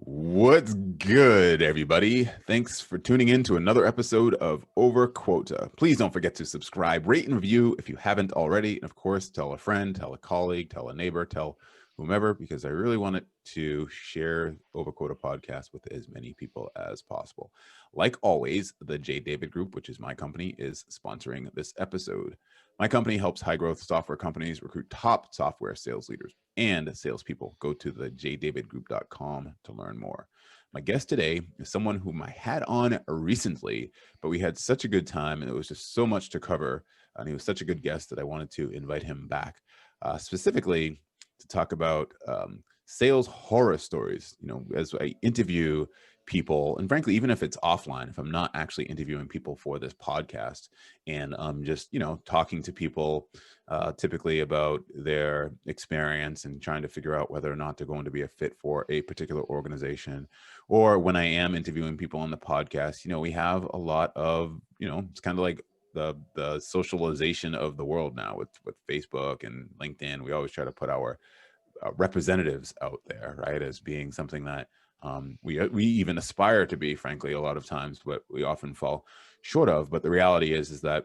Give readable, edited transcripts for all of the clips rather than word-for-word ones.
What's good, everybody? Thanks for tuning in to another episode of Over Quota. Please don't forget to subscribe, rate, and review if you haven't already. And of course, tell a friend, tell a colleague, tell a neighbor, tell whomever, because I really want it to share Over Quota podcast with as many people as possible. Like always, the J. David Group, which is my company, is sponsoring this episode. My company helps high-growth software companies recruit top software sales leaders and salespeople. Go to the jdavidgroup.com to learn more. My guest today is someone whom I had on recently, but we had such a good time and it was just so much to cover. And he was such a good guest that I wanted to invite him back, specifically to talk about sales horror stories. You know, as I interview people, and frankly, even if it's offline, if I'm not actually interviewing people for this podcast, and I'm just, talking to people typically about their experience and trying to figure out whether or not they're going to be a fit for a particular organization. Or when I am interviewing people on the podcast, we have a lot of, it's kind of like the socialization of the world now with Facebook and LinkedIn. We always try to put our representatives out there, right, as being something that we even aspire to be, frankly, a lot of times, but we often fall short of. But the reality is that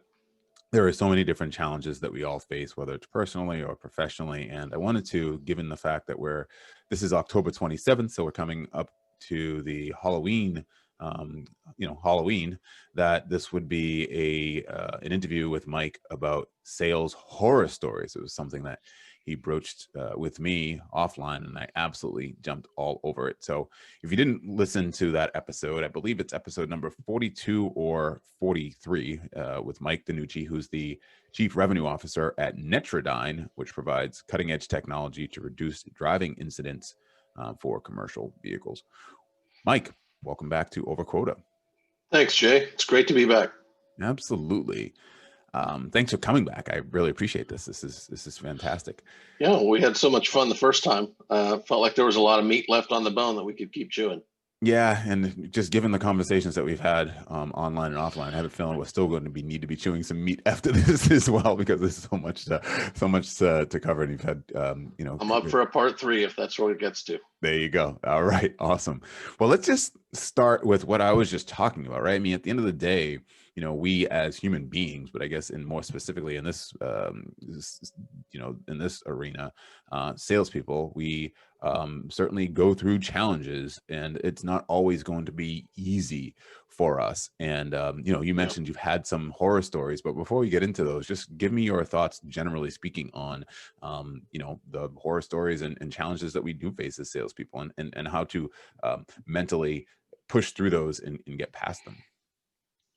there are so many different challenges that we all face, whether it's personally or professionally. And I wanted to, given the fact that this is October 27th, so we're coming up to the Halloween, Halloween, that this would be an interview with Mike about sales horror stories. It was something that he broached with me offline, and I absolutely jumped all over it. So if you didn't listen to that episode, I believe it's episode number 42 or 43 with Mike DiNucci, who's the Chief Revenue Officer at Netradyne, which provides cutting-edge technology to reduce driving incidents for commercial vehicles. Mike, welcome back to Over Quota. Thanks, Jay. It's great to be back. Absolutely. Thanks for coming back. I really appreciate this. This is fantastic. Yeah, we had so much fun the first time. Felt like there was a lot of meat left on the bone that we could keep chewing. Yeah, and just given the conversations that we've had online and offline, I have a feeling we're still going to need to be chewing some meat after this as well, because there's so much to cover. And you've had, I'm up for a part 3 if that's what it gets to. There you go. All right, awesome. Well, let's just start with what I was just talking about, right? I mean, at the end of the day, we as human beings, but I guess more specifically in this, in this arena, salespeople, we certainly go through challenges, and it's not always going to be easy for us. And, you mentioned you've had some horror stories, but before we get into those, just give me your thoughts, generally speaking, on, the horror stories and challenges that we do face as salespeople, and how to mentally push through those and get past them.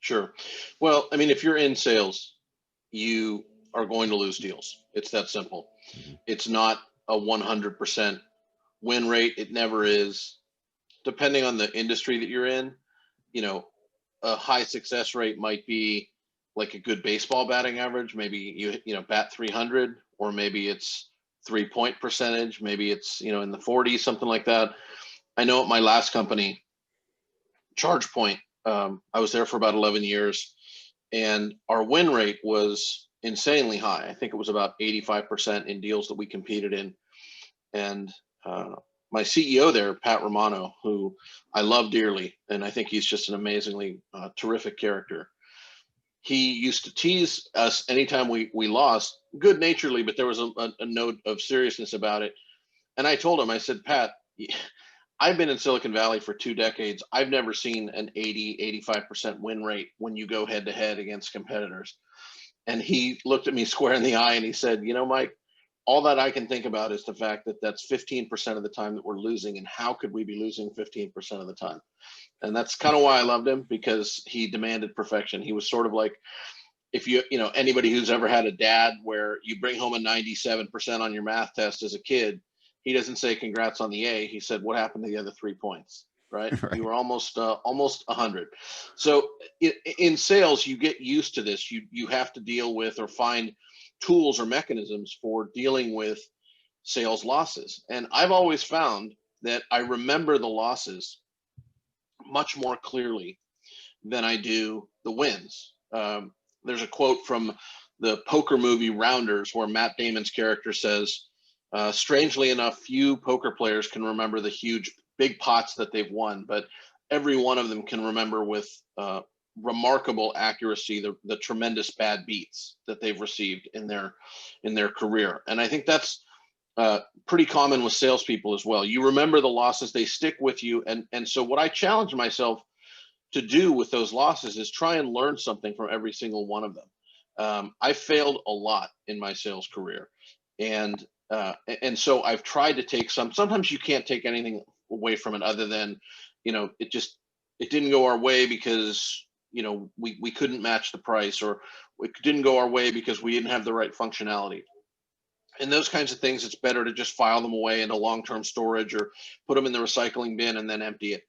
Sure. Well, I mean, if you're in sales, you are going to lose deals. It's that simple. Mm-hmm. It's not a 100% win rate. It never is. Depending on the industry that you're in, a high success rate might be like a good baseball batting average. Maybe you bat 300, or maybe it's 3-point percentage. Maybe it's, in the 40s, something like that. I know at my last company, ChargePoint, I was there for about 11 years, and our win rate was insanely high. I think it was about 85% in deals that we competed in. And my CEO there, Pat Romano, who I love dearly, and I think he's just an amazingly terrific character. He used to tease us anytime we lost, good naturedly, but there was a note of seriousness about it. And I told him, I said, Pat, I've been in Silicon Valley for 2 decades. I've never seen an 80-85% win rate when you go head to head against competitors. And he looked at me square in the eye and he said, Mike, all that I can think about is the fact that that's 15% of the time that we're losing. And how could we be losing 15% of the time? And that's kind of why I loved him, because he demanded perfection. He was sort of like, if anybody who's ever had a dad where you bring home a 97% on your math test as a kid, he doesn't say congrats on the A. He said, what happened to the other 3 points, right? Right. You were almost 100. So in sales, you get used to this. You have to deal with or find tools or mechanisms for dealing with sales losses. And I've always found that I remember the losses much more clearly than I do the wins. There's a quote from the poker movie Rounders where Matt Damon's character says, strangely enough, few poker players can remember the huge big pots that they've won, but every one of them can remember with remarkable accuracy the tremendous bad beats that they've received in their career. And I think that's pretty common with salespeople as well. You remember the losses, they stick with you. And so what I challenge myself to do with those losses is try and learn something from every single one of them. I failed a lot in my sales career. And so I've tried to take sometimes you can't take anything away from it other than, it didn't go our way because, we couldn't match the price, or it didn't go our way because we didn't have the right functionality. And those kinds of things, it's better to just file them away into long-term storage or put them in the recycling bin and then empty it.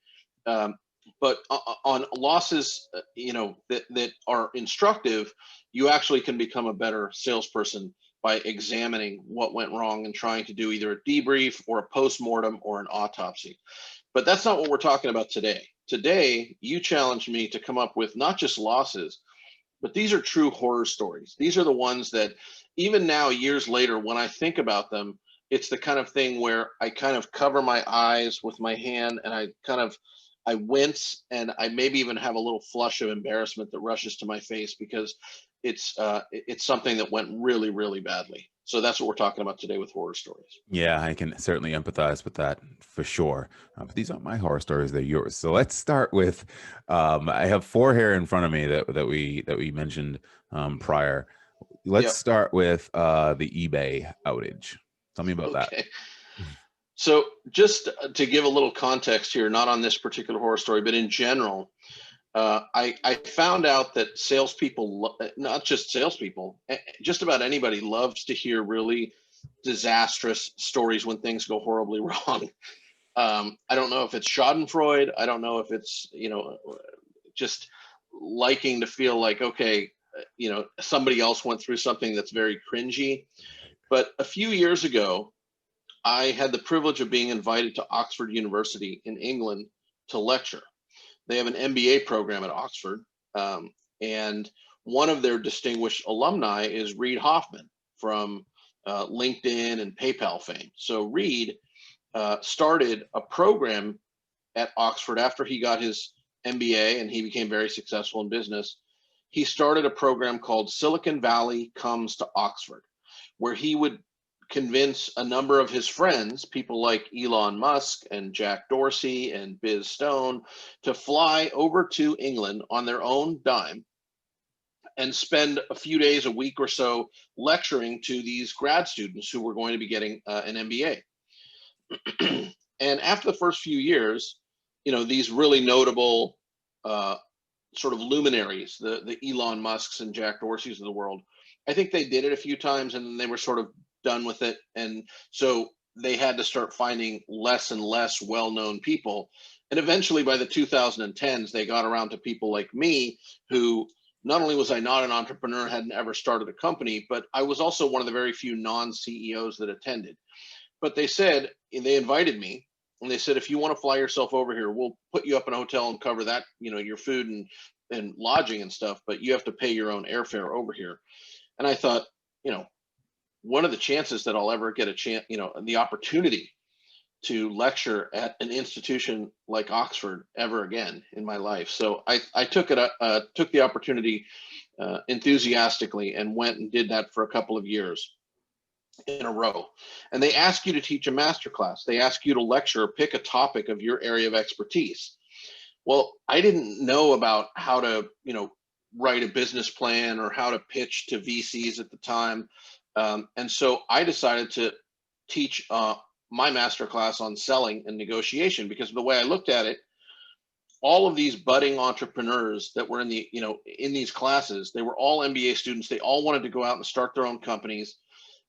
But on losses, that are instructive, you actually can become a better salesperson by examining what went wrong and trying to do either a debrief or a post-mortem or an autopsy. But that's not what we're talking about today. Today, you challenged me to come up with not just losses, but these are true horror stories. These are the ones that even now, years later, when I think about them, it's the kind of thing where I kind of cover my eyes with my hand and I wince, and I maybe even have a little flush of embarrassment that rushes to my face because it's something that went really, really badly. So that's what we're talking about today with horror stories. Yeah, I can certainly empathize with that for sure. But these aren't my horror stories; they're yours. So let's start with. I have 4 here in front of me that we mentioned prior. Let's Yep. start with the eBay outage. Tell me about that. Okay. So just to give a little context here, not on this particular horror story, but in general, I found out that salespeople, not just salespeople, just about anybody loves to hear really disastrous stories when things go horribly wrong. I don't know if it's Schadenfreude. I don't know if it's, just liking to feel like, okay, somebody else went through something that's very cringy. But a few years ago, I had the privilege of being invited to Oxford University in England to lecture. They have an MBA program at Oxford, and one of their distinguished alumni is Reid Hoffman from LinkedIn and PayPal fame. So Reid started a program at Oxford after he got his MBA and he became very successful in business. He started a program called Silicon Valley Comes to Oxford, where he would convince a number of his friends, people like Elon Musk and Jack Dorsey and Biz Stone, to fly over to England on their own dime and spend a few days, a week or so, lecturing to these grad students who were going to be getting an MBA. And after the first few years, these really notable sort of luminaries, the Elon Musks and Jack Dorseys of the world, I think they did it a few times and then they were sort of done with it. And so they had to start finding less and less well-known people. And eventually by the 2010s, they got around to people like me, who not only was I not an entrepreneur, hadn't ever started a company, but I was also one of the very few non-CEOs that attended. But they said, they invited me and they said, if you want to fly yourself over here, we'll put you up in a hotel and cover that, your food and lodging and stuff, but you have to pay your own airfare over here. And I thought, what are the chances that I'll ever get a chance, the opportunity to lecture at an institution like Oxford ever again in my life? So I took the opportunity enthusiastically and went and did that for a couple of years in a row. And they ask you to teach a master class. They ask you to lecture, pick a topic of your area of expertise. Well, I didn't know about how to, write a business plan or how to pitch to VCs at the time. And so I decided to teach my masterclass on selling and negotiation, because the way I looked at it, all of these budding entrepreneurs that were in these classes, they were all MBA students. They all wanted to go out and start their own companies.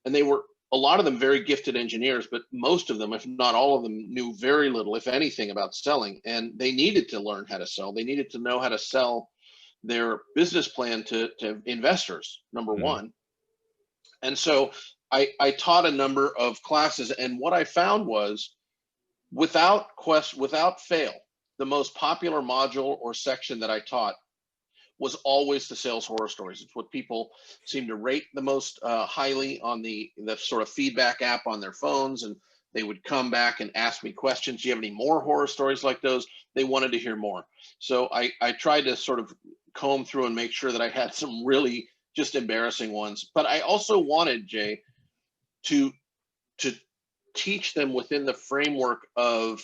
And they were, a lot of them, very gifted engineers, but most of them, if not all of them, knew very little, if anything, about selling. And they needed to learn how to sell. They needed to know how to sell their business plan to investors, number one. And so I taught a number of classes, and what I found was, without fail, the most popular module or section that I taught was always the sales horror stories. It's what people seem to rate the most highly on the sort of feedback app on their phones, and They would come back and ask me questions. Do you have any more horror stories like those? They wanted to hear more. So I tried to sort of comb through and make sure that I had some really just embarrassing ones. But I also wanted, Jay, to teach them within the framework of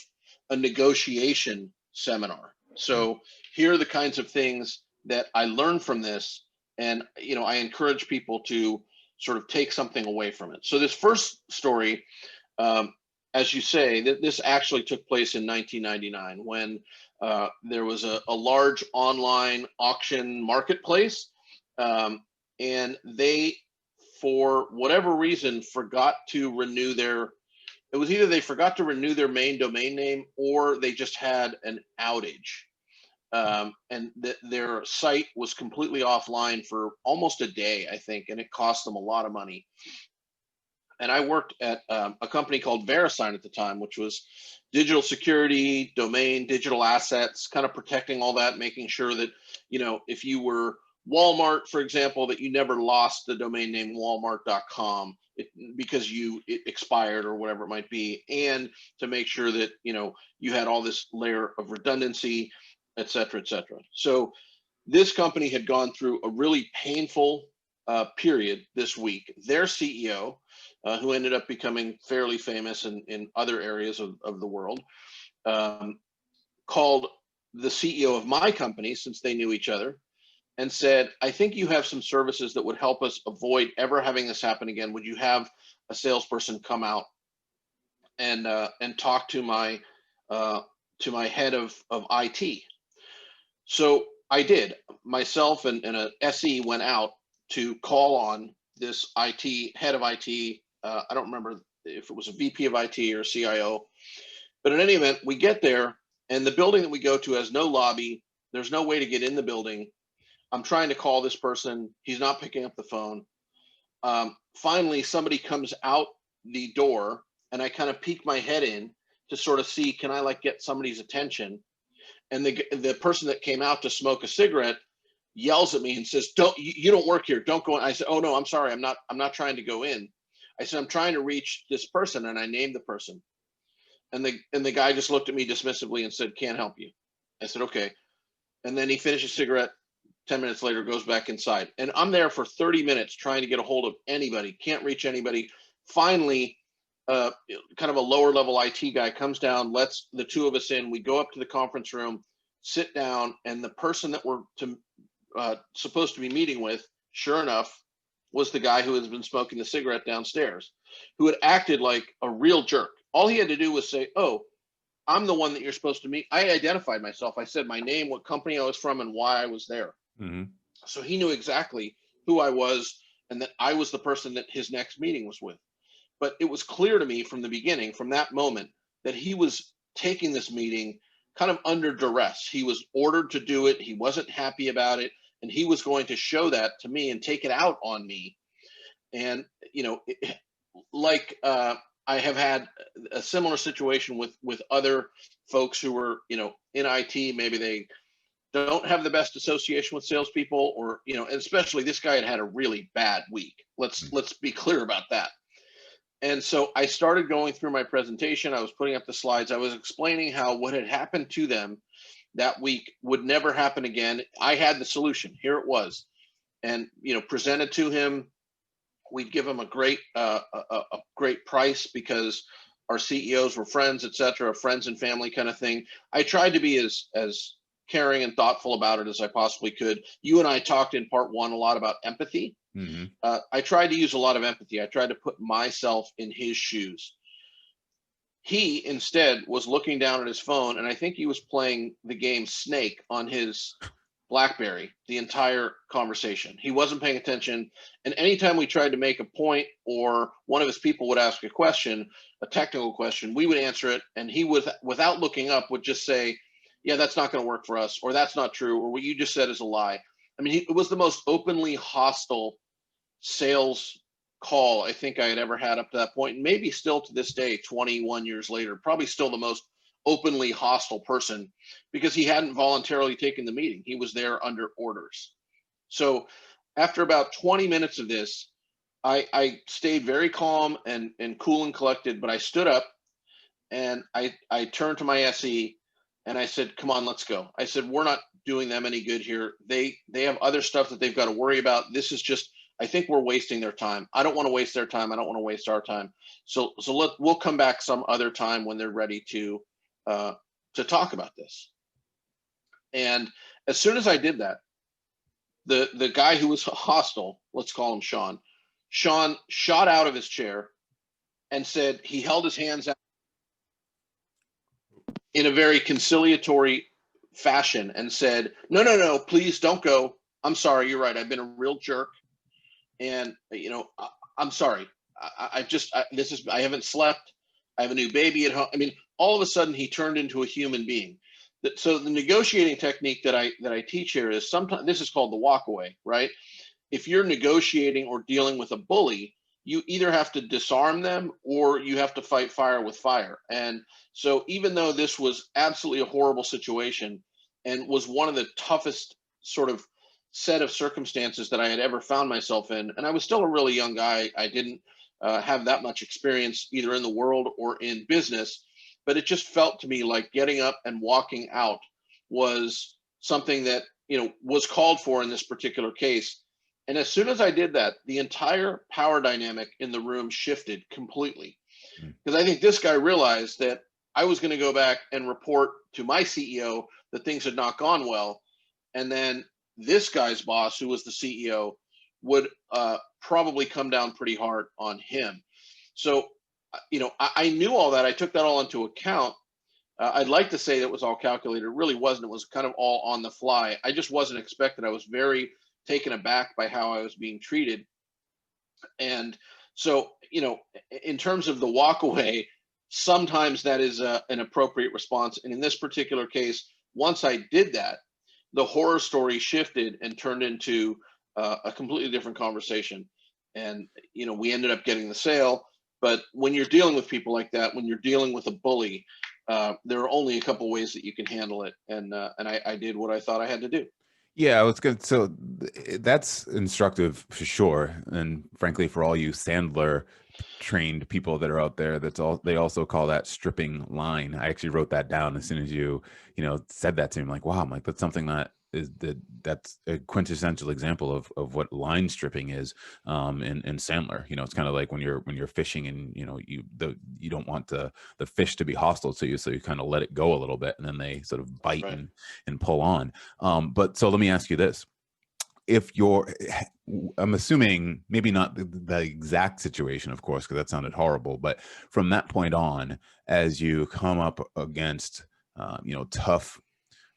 a negotiation seminar. So here are the kinds of things that I learned from this, and I encourage people to sort of take something away from it. So this first story, as you say, this actually took place in 1999 when there was a large online auction marketplace, and they, for whatever reason, forgot to renew it was either they forgot to renew their main domain name or they just had an outage. And their site was completely offline for almost a day, I think, and it cost them a lot of money. And I worked at a company called VeriSign at the time, which was digital security, domain, digital assets, kind of protecting all that, making sure that, if you were Walmart, for example, that you never lost the domain name walmart.com because it expired or whatever it might be, and to make sure that, you had all this layer of redundancy, et cetera, et cetera. So this company had gone through a really painful period this week. Their CEO, who ended up becoming fairly famous in other areas of the world, called the CEO of my company, since they knew each other, and said, I think you have some services that would help us avoid ever having this happen again. Would you have a salesperson come out and talk to my head of IT? So I did. Myself and a SE went out to call on this head of IT. I don't remember if it was a VP of IT or CIO, but in any event, we get there, and the building that we go to has no lobby. There's no way to get in the building. I'm trying to call this person. He's not picking up the phone. Finally, somebody comes out the door, and I kind of peek my head in to sort of see, can I get somebody's attention? And the person that came out to smoke a cigarette yells at me and says, you don't work here. Don't go in. I said, oh no, I'm sorry. I'm not trying to go in. I said, I'm trying to reach this person, and I named the person. And the guy just looked at me dismissively and said, can't help you. I said, okay. And then he finished his cigarette. 10 minutes later, goes back inside. And I'm there for 30 minutes trying to get a hold of anybody, can't reach anybody. Finally, kind of a lower level IT guy comes down, lets the two of us in. We go up to the conference room, sit down, and the person that we're supposed to be meeting with, sure enough, was the guy who has been smoking the cigarette downstairs, who had acted like a real jerk. All he had to do was say, oh, I'm the one that you're supposed to meet. I identified myself. I said my name, what company I was from, and why I was there. Mm-hmm. So he knew exactly who I was, and that I was the person that his next meeting was with. But it was clear to me from the beginning, from that moment, that he was taking this meeting kind of under duress. He was ordered to do it. He wasn't happy about it. And he was going to show that to me and take it out on me. And, I have had a similar situation with other folks who were, in IT. Maybe they don't have the best association with salespeople, or, especially this guy had a really bad week. Let's be clear about that. And so I started going through my presentation. I was putting up the slides. I was explaining how what had happened to them that week would never happen again. I had the solution. Here it was. And, presented to him. We'd give him a great price because our CEOs were friends, et cetera, friends and family kind of thing. I tried to be as caring and thoughtful about it as I possibly could. You and I talked in part one a lot about empathy. Mm-hmm. I tried to use a lot of empathy. I tried to put myself in his shoes. He instead was looking down at his phone, and I think he was playing the game Snake on his BlackBerry the entire conversation. He wasn't paying attention. And anytime we tried to make a point, or one of his people would ask a question, a technical question, we would answer it. And he would, without looking up, would just say, yeah, that's not going to work for us, or that's not true, or what you just said is a lie. I mean, it was the most openly hostile sales call I think I had ever had up to that point. And maybe still to this day, 21 years later, probably still the most openly hostile person, because he hadn't voluntarily taken the meeting. He was there under orders. So after about 20 minutes of this, I stayed very calm and cool and collected, but I stood up And I turned to my SE and I said, come on, let's go. I said, we're not doing them any good here. They have other stuff that they've got to worry about. This is just, I think we're wasting their time. I don't want to waste their time. I don't want to waste our time. So we'll come back some other time when they're ready to talk about this. And as soon as I did that, the guy who was hostile, let's call him Sean shot out of his chair and said, he held his hands out in a very conciliatory fashion and said, no, please don't go. I'm sorry. You're right. I've been a real jerk. And, I'm sorry. I haven't slept. I have a new baby at home. I mean, all of a sudden he turned into a human being. So the negotiating technique that I teach here is sometimes this is called the walk away, right? If you're negotiating or dealing with a bully, you either have to disarm them or you have to fight fire with fire. And so even though this was absolutely a horrible situation and was one of the toughest sort of set of circumstances that I had ever found myself in, and I was still a really young guy, I didn't have that much experience either in the world or in business, but it just felt to me like getting up and walking out was something that, was called for in this particular case. And as soon as I did that, the entire power dynamic in the room shifted completely. Because I think this guy realized that I was going to go back and report to my CEO that things had not gone well. And then this guy's boss, who was the CEO, would probably come down pretty hard on him. So, I knew all that. I took that all into account. I'd like to say that was all calculated. It really wasn't. It was kind of all on the fly. I just wasn't expected. I was very taken aback by how I was being treated. And so, in terms of the walk away, sometimes that is an appropriate response. And in this particular case, once I did that, the horror story shifted and turned into a completely different conversation. And, we ended up getting the sale. But when you're dealing with people like that, when you're dealing with a bully, there are only a couple ways that you can handle it. And I did what I thought I had to do. Yeah, it's good. So that's instructive for sure. And frankly, for all you Sandler trained people that are out there, they also call that stripping line. I actually wrote that down as soon as you said that to me. I'm like, wow, I'm like, that's something that's a quintessential example of what line stripping is in Sandler. It's kind of like when you're fishing and you don't want the fish to be hostile to you, so you kind of let it go a little bit and then they sort of bite Right. and pull on. But so let me ask you this. I'm assuming maybe not the exact situation, of course, because that sounded horrible, but from that point on, as you come up against, tough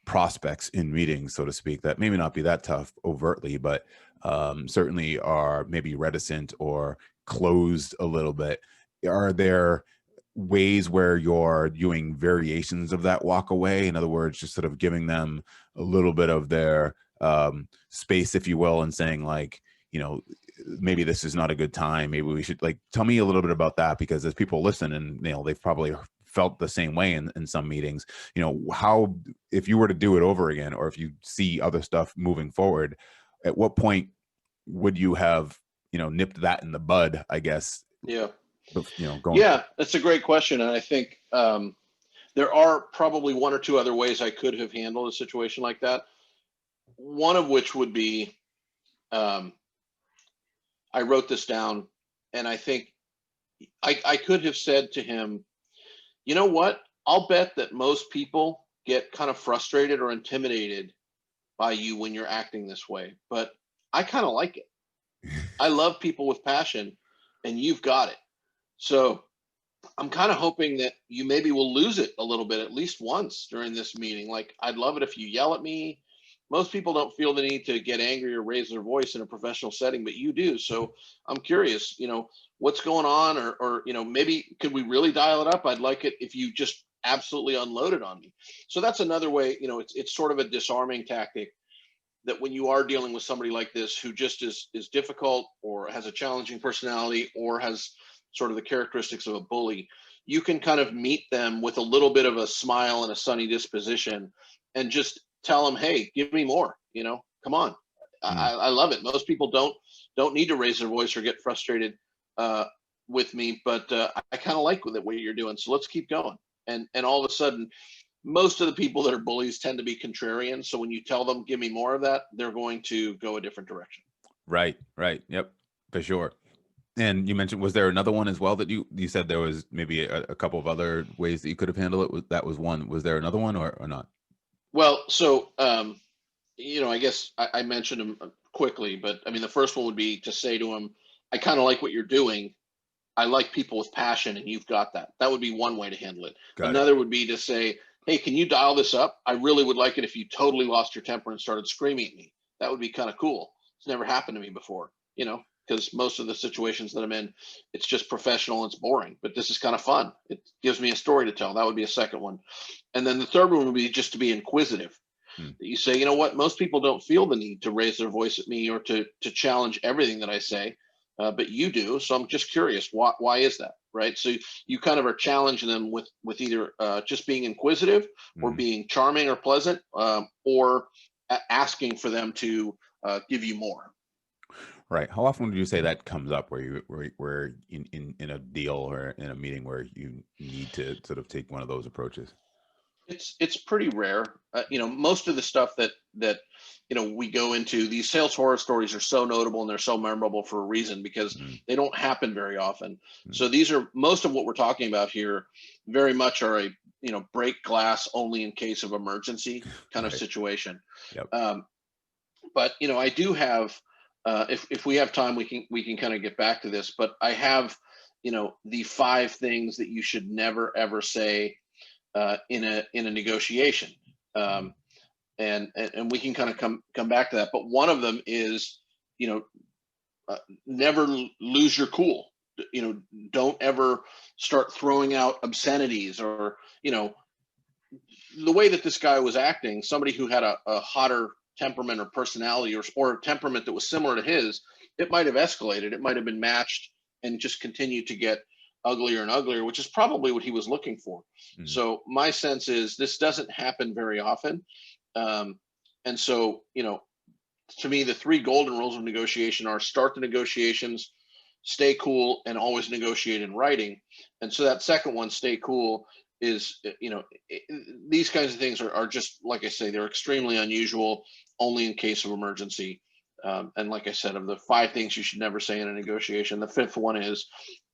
prospects in meetings, so to speak, that maybe not be that tough overtly, but certainly are maybe reticent or closed a little bit. Are there ways where you're doing variations of that walk away? In other words, just sort of giving them a little bit of their space, if you will, and saying like, maybe this is not a good time. Maybe we should tell me a little bit about that, because as people listen and, they've probably felt the same way in some meetings, how, if you were to do it over again, or if you see other stuff moving forward, at what point would you have, nipped that in the bud, I guess? Yeah. Going. Yeah, that's a great question. And I think there are probably one or two other ways I could have handled a situation like that. One of which would be, I wrote this down, and I think I could have said to him, you know what? I'll bet that most people get kind of frustrated or intimidated by you when you're acting this way, but I kind of like it. I love people with passion, and you've got it. So I'm kind of hoping that you maybe will lose it a little bit, at least once during this meeting. Like, I'd love it if you yell at me. Most people don't feel the need to get angry or raise their voice in a professional setting, but you do. So I'm curious, what's going on, or maybe could we really dial it up? I'd like it if you just absolutely unload it on me. So that's another way, it's sort of a disarming tactic, that when you are dealing with somebody like this who just is difficult or has a challenging personality or has sort of the characteristics of a bully, you can kind of meet them with a little bit of a smile and a sunny disposition and just tell them, hey, give me more, come on. I love it. Most people don't need to raise their voice or get frustrated with me, but I kind of like what you're doing. So let's keep going. And all of a sudden, most of the people that are bullies tend to be contrarian. So when you tell them, give me more of that, they're going to go a different direction. Right. Right. Yep. For sure. And you mentioned, was there another one as well that you said there was maybe a couple of other ways that you could have handled it? That was one. Was there another one or not? Well, so, I guess I mentioned them quickly, but I mean, the first one would be to say to them, I kind of like what you're doing. I like people with passion, and you've got that. That would be one way to handle it. Got it. Another would be to say, hey, can you dial this up? I really would like it if you totally lost your temper and started screaming at me. That would be kind of cool. It's never happened to me before, because most of the situations that I'm in, it's just professional, it's boring, but this is kind of fun. It gives me a story to tell. That would be a second one. And then the third one would be just to be inquisitive. That you say, you know what, most people don't feel the need to raise their voice at me or to challenge everything that I say. But you do, so I'm just curious. Why is that, right? So you kind of are challenging them with either just being inquisitive or being charming or pleasant, or asking for them to give you more. Right. How often would you say that comes up where in a deal or in a meeting where you need to sort of take one of those approaches? It's pretty rare. Most of the stuff that we go into, these sales horror stories are so notable and they're so memorable for a reason, because they don't happen very often. So these are, most of what we're talking about here very much are a break glass only in case of emergency kind of Right. situation. Yep. But I do have, if we have time, we can kind of get back to this. But I have the 5 things that you should never ever say in a negotiation, and we can kind of come back to that. But one of them is, never lose your cool. Don't ever start throwing out obscenities, or the way that this guy was acting. Somebody who had a hotter temperament or personality, or temperament that was similar to his, it might have escalated. It might have been matched and just continued to get uglier and uglier, which is probably what he was looking for. So my sense is this doesn't happen very often. And so, to me, the 3 golden rules of negotiation are: start the negotiations, stay cool, and always negotiate in writing. And so that second one, stay cool, is, these kinds of things are just, like I say, they're extremely unusual, only in case of emergency. And like I said, of the 5 things you should never say in a negotiation, the 5th one is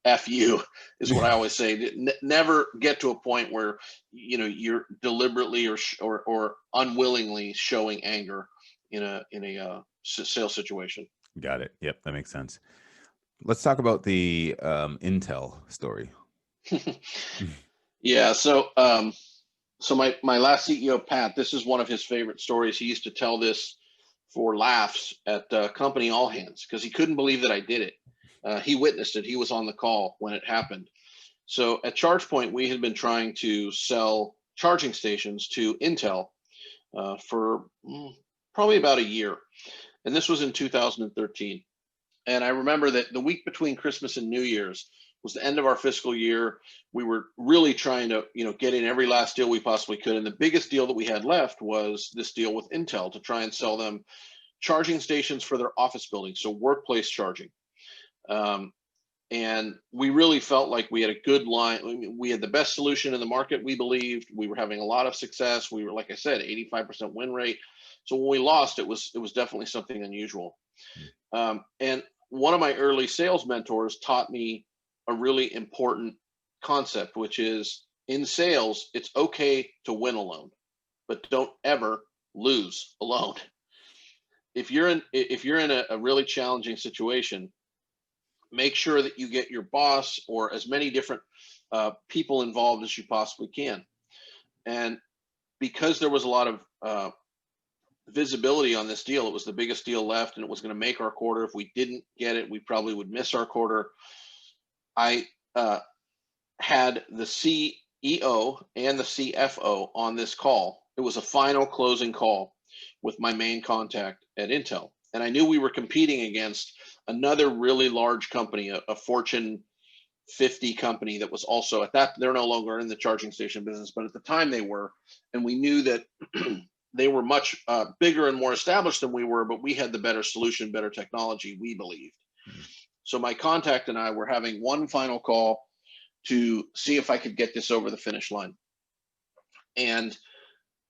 F you, is what I always say. Never get to a point where you're deliberately or unwillingly showing anger in a sales situation. Got it. Yep, that makes sense. Let's talk about the Intel story. Yeah. So my last CEO, Pat, this is one of his favorite stories. He used to tell this for laughs at company all hands, because he couldn't believe that I did it. He witnessed it. He was on the call when it happened. So at ChargePoint, we had been trying to sell charging stations to Intel for probably about a year. And this was in 2013. And I remember that the week between Christmas and New Year's was the end of our fiscal year. We were really trying to, get in every last deal we possibly could. And the biggest deal that we had left was this deal with Intel to try and sell them charging stations for their office buildings, so workplace charging. And we really felt like we had a good line. We had the best solution in the market. We believed we were having a lot of success. We were, like I said, 85% win rate. So when we lost, it was definitely something unusual. And one of my early sales mentors taught me a really important concept, which is, in sales, it's okay to win alone, but don't ever lose alone. If you're in a really challenging situation, make sure that you get your boss or as many different people involved as you possibly can. And because there was a lot of visibility on this deal, it was the biggest deal left, and it was going to make our quarter. If we didn't get it, we probably would miss our quarter. I had the CEO and the CFO on this call. It was a final closing call with my main contact at Intel. And I knew we were competing against another really large company, a Fortune 50 company that was also, at that, they're no longer in the charging station business, but at the time they were. And we knew that they were much bigger and more established than we were, but we had the better solution, better technology, we believed. So my contact and I were having one final call to see if I could get this over the finish line. And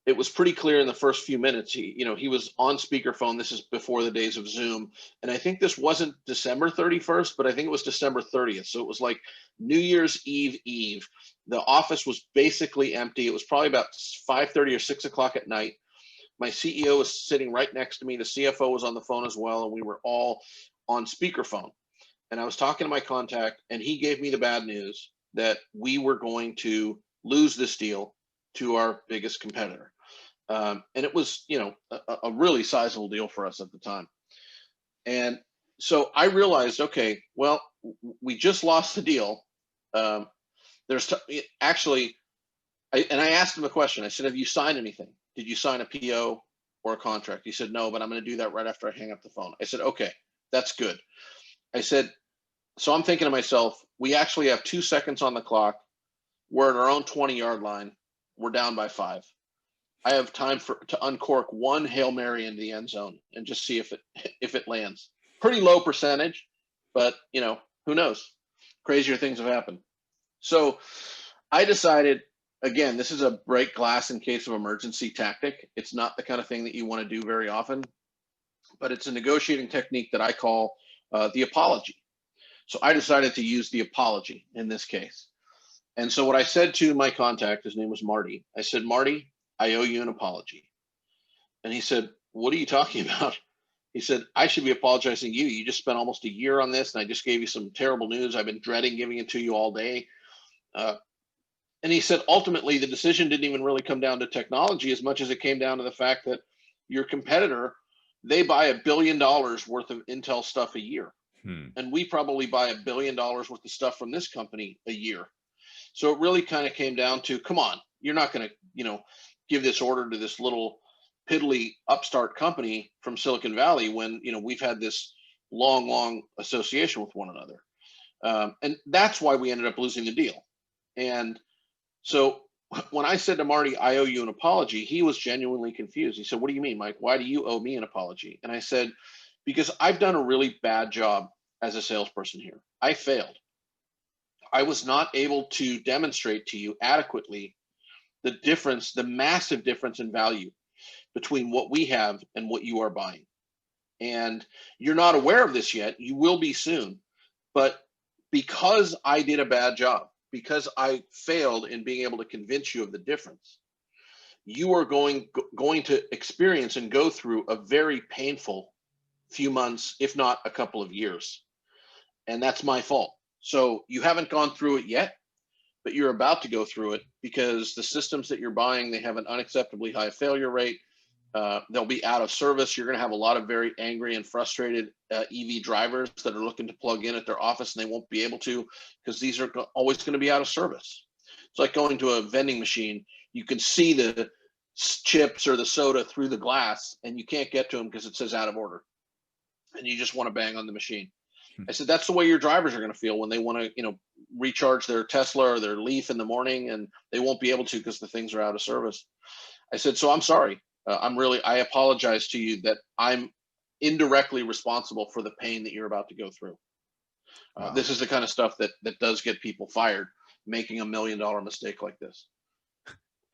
it was pretty clear in the first few minutes. He was on speakerphone. This is before the days of Zoom. And I think this wasn't December 31st, but I think it was December 30th. So it was like New Year's Eve. The office was basically empty. It was probably about 5:30 or 6 o'clock at night. My CEO was sitting right next to me. The CFO was on the phone as well. And we were all on speakerphone. And I was talking to my contact, and he gave me the bad news that we were going to lose this deal to our biggest competitor. And it was, a really sizable deal for us at the time. And so I realized, okay, well, we just lost the deal. I asked him a question. I said, have you signed anything? Did you sign a PO or a contract? He said, no, but I'm going to do that right after I hang up the phone. I said, okay, that's good. I said, so I'm thinking to myself, we actually have 2 seconds on the clock. We're at our own 20-yard line. We're down by 5. I have time to uncork one Hail Mary into the end zone and just see if it lands. Pretty low percentage, but who knows? Crazier things have happened. So I decided, again, this is a break glass in case of emergency tactic. It's not the kind of thing that you want to do very often, but it's a negotiating technique that I call the apology. So I decided to use the apology in this case. And so what I said to my contact, his name was Marty, I said, Marty, I owe you an apology. And he said, what are you talking about? He said, I should be apologizing to you. You just spent almost a year on this, and I just gave you some terrible news. I've been dreading giving it to you all day. And he said, ultimately, the decision didn't even really come down to technology as much as it came down to the fact that your competitor, they buy $1 billion worth of Intel stuff a year. And we probably buy $1 billion worth of stuff from this company a year. So it really kind of came down to, come on, you're not going to, give this order to this little piddly upstart company from Silicon Valley when, we've had this long association with one another. And that's why we ended up losing the deal. And so when I said to Marty, I owe you an apology, he was genuinely confused. He said, what do you mean, Mike? Why do you owe me an apology? And I said, because I've done a really bad job as a salesperson here. I failed. I was not able to demonstrate to you adequately the difference, the massive difference in value between what we have and what you are buying. And you're not aware of this yet. You will be soon. But because I did a bad job, because I failed in being able to convince you of the difference, you are going to experience and go through a very painful few months, if not a couple of years. And that's my fault. So you haven't gone through it yet, but you're about to go through it because the systems that you're buying, they have an unacceptably high failure rate. They'll be out of service. You're going to have a lot of very angry and frustrated EV drivers that are looking to plug in at their office, and they won't be able to because these are always going to be out of service. It's like going to a vending machine. You can see the chips or the soda through the glass, and you can't get to them because it says out of order, and you just want to bang on the machine. I said, that's the way your drivers are going to feel when they want to, recharge their Tesla or their Leaf in the morning, and they won't be able to because the things are out of service. I said, so I'm sorry. I apologize to you that I'm indirectly responsible for the pain that you're about to go through. Wow. This is the kind of stuff that does get people fired, making $1 million mistake like this.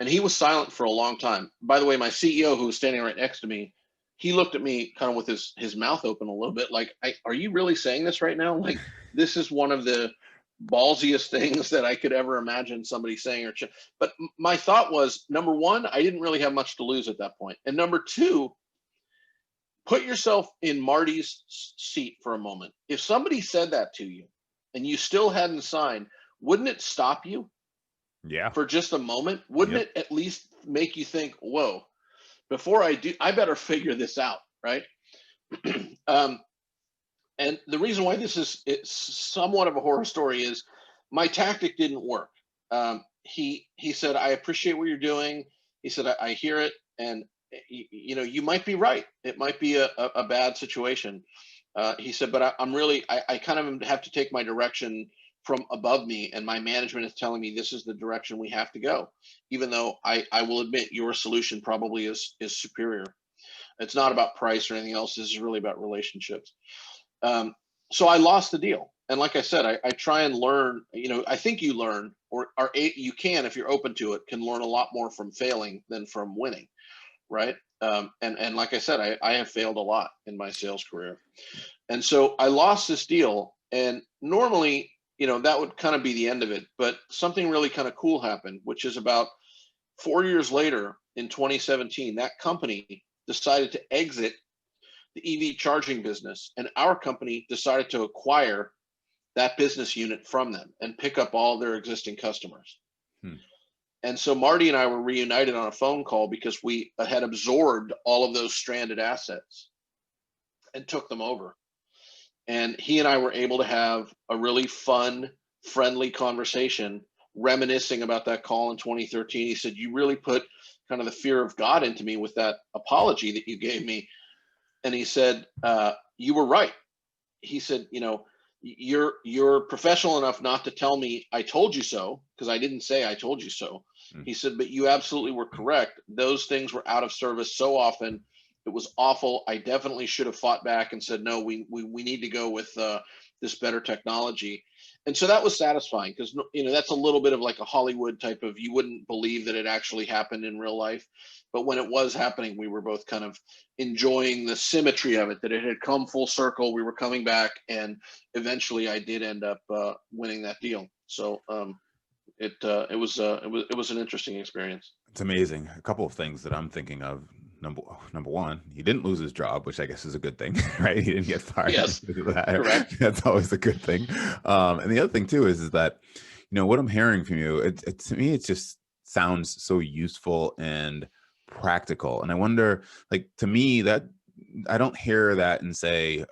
And he was silent for a long time. By the way, my CEO, who was standing right next to me, he looked at me kind of with his mouth open a little bit, like, are you really saying this right now? Like, this is one of the ballsiest things that I could ever imagine somebody saying. But my thought was, number one, I didn't really have much to lose at that point. And number two, put yourself in Marty's seat for a moment. If somebody said that to you and you still hadn't signed, wouldn't it stop you? Yeah. For just a moment? Wouldn't it at least make you think, whoa, before I do, I better figure this out, right? And the reason why it's somewhat of a horror story is my tactic didn't work. He said, I appreciate what you're doing. He said, I hear it. And, you might be right. It might be a bad situation. He said, but I kind of have to take my direction from above me, and my management is telling me this is the direction we have to go, even though I will admit your solution probably is superior. It's not about price or anything else. This is really about relationships. so I lost the deal. And like I said, I try and learn, I think you learn, or you can, if you're open to it, can learn a lot more from failing than from winning. Right. And like I said, I have failed a lot in my sales career. And so I lost this deal, and normally, that would kind of be the end of it. But something really kind of cool happened, which is about 4 years later in 2017, that company decided to exit the EV charging business, and our company decided to acquire that business unit from them and pick up all their existing customers. And so Marty and I were reunited on a phone call because we had absorbed all of those stranded assets and took them over. And he and I were able to have a really fun, friendly conversation, reminiscing about that call in 2013. He said, "You really put kind of the fear of God into me with that apology that you gave me." And he said, "You were right." He said, you're professional enough not to tell me I told you so, because I didn't say I told you so. He said, "But you absolutely were correct. Those things were out of service so often. It was awful. I definitely should have fought back and said, no, we need to go with this better technology." And so that was satisfying, because that's a little bit of like a Hollywood type of, you wouldn't believe that it actually happened in real life. But when it was happening, we were both kind of enjoying the symmetry of it, that it had come full circle. We were coming back, and eventually I did end up winning that deal. So it was an interesting experience. It's amazing. A couple of things that I'm thinking of. Number one, he didn't lose his job, which I guess is a good thing, right? He didn't get fired. Yes, correct. That's always a good thing. And the other thing too is that, what I'm hearing from you, to me, it just sounds so useful and practical. And I wonder, like, to me, that I don't hear that and say,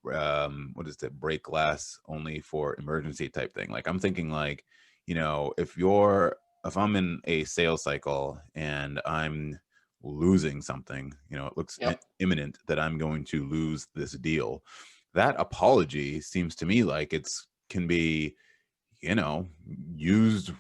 what is it, break glass only for emergency type thing. Like, I'm thinking like, if I'm in a sales cycle and I'm losing something, it looks imminent that I'm going to lose this deal, that apology seems to me like can be, used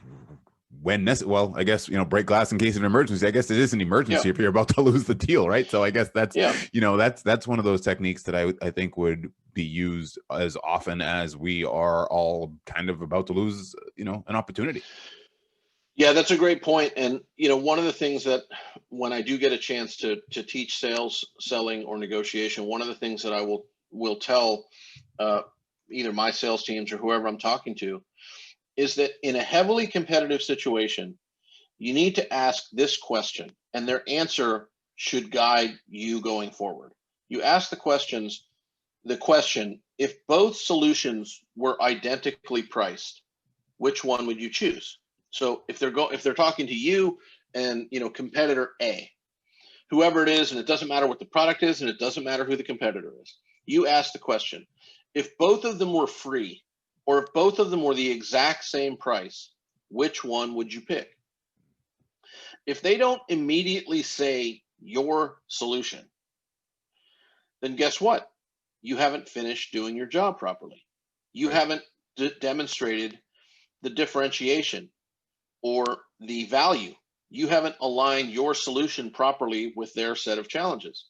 when necessary. Well, I guess, break glass in case of an emergency. I guess it is an emergency if you're about to lose the deal, right? So I guess that's, that's one of those techniques that I think would be used as often as we are all kind of about to lose, an opportunity. Yeah, that's a great point. And, one of the things that when I do get a chance to teach sales, selling, or negotiation, one of the things that I will tell either my sales teams or whoever I'm talking to is that in a heavily competitive situation, you need to ask this question, and their answer should guide you going forward. You ask the question, if both solutions were identically priced, which one would you choose? So if they're talking to you and, competitor A, whoever it is, and it doesn't matter what the product is, and it doesn't matter who the competitor is, you ask the question, if both of them were free, or if both of them were the exact same price, which one would you pick? If they don't immediately say your solution, then guess what? You haven't finished doing your job properly. You haven't demonstrated the differentiation or the value. You haven't aligned your solution properly with their set of challenges.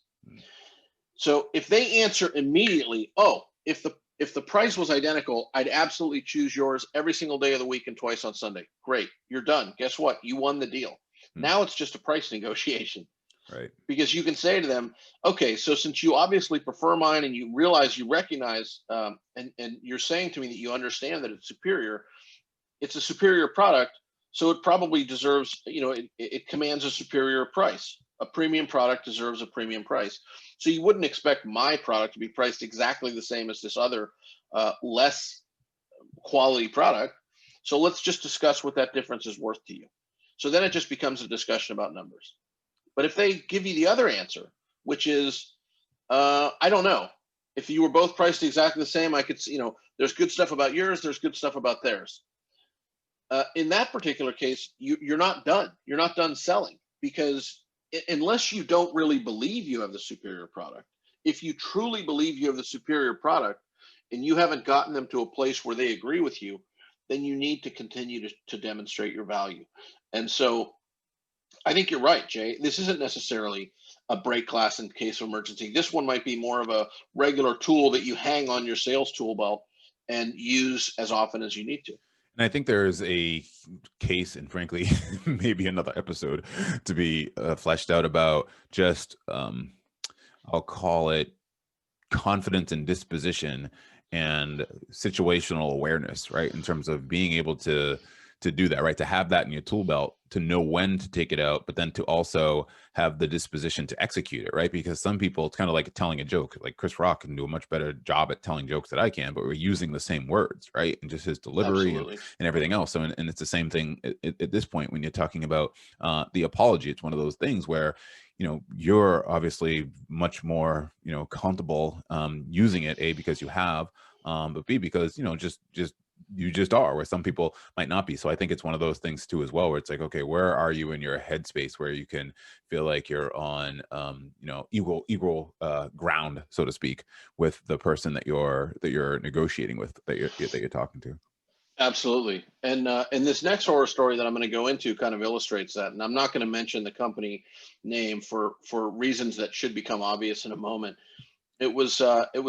So if they answer immediately, "Oh, if the price was identical, I'd absolutely choose yours every single day of the week and twice on Sunday." Great, you're done. Guess what? You won the deal. Now it's just a price negotiation. Right. Because you can say to them, "Okay, so since you obviously prefer mine and you recognize, and you're saying to me that you understand that it's a superior product, so it probably deserves, it commands a superior price. A premium product deserves a premium price. So you wouldn't expect my product to be priced exactly the same as this other less quality product. So let's just discuss what that difference is worth to you." So then it just becomes a discussion about numbers. But if they give you the other answer, which is, "I don't know. If you were both priced exactly the same, I could, there's good stuff about yours, there's good stuff about theirs." In that particular case, you're not done. You're not done selling, because unless you don't really believe you have the superior product, if you truly believe you have the superior product and you haven't gotten them to a place where they agree with you, then you need to continue to demonstrate your value. And so I think you're right, Jay. This isn't necessarily a break glass in case of emergency. This one might be more of a regular tool that you hang on your sales tool belt and use as often as you need to. And I think there's a case, and frankly, maybe another episode to be fleshed out about just, I'll call it confidence and disposition and situational awareness, right? In terms of being able to do that, right? To have that in your tool belt, to know when to take it out, but then to also have the disposition to execute it, right? Because some people, it's kind of like telling a joke. Like Chris Rock can do a much better job at telling jokes than I can, but we're using the same words, right? And just his delivery and everything else. So, and it's the same thing at this point when you're talking about the apology. It's one of those things where, you know, you're obviously much more, you know, comfortable using it, A, because you have, but B, because, you know, you just are, where some people might not be. So I think it's one of those things too as well, where it's like, okay, where are you in your headspace where you can feel like you're on you know, equal ground, so to speak, with the person that you're negotiating with, that you're talking to. Absolutely. And this next horror story that I'm going to go into kind of illustrates that. And I'm not going to mention the company name for reasons that should become obvious in a moment. It was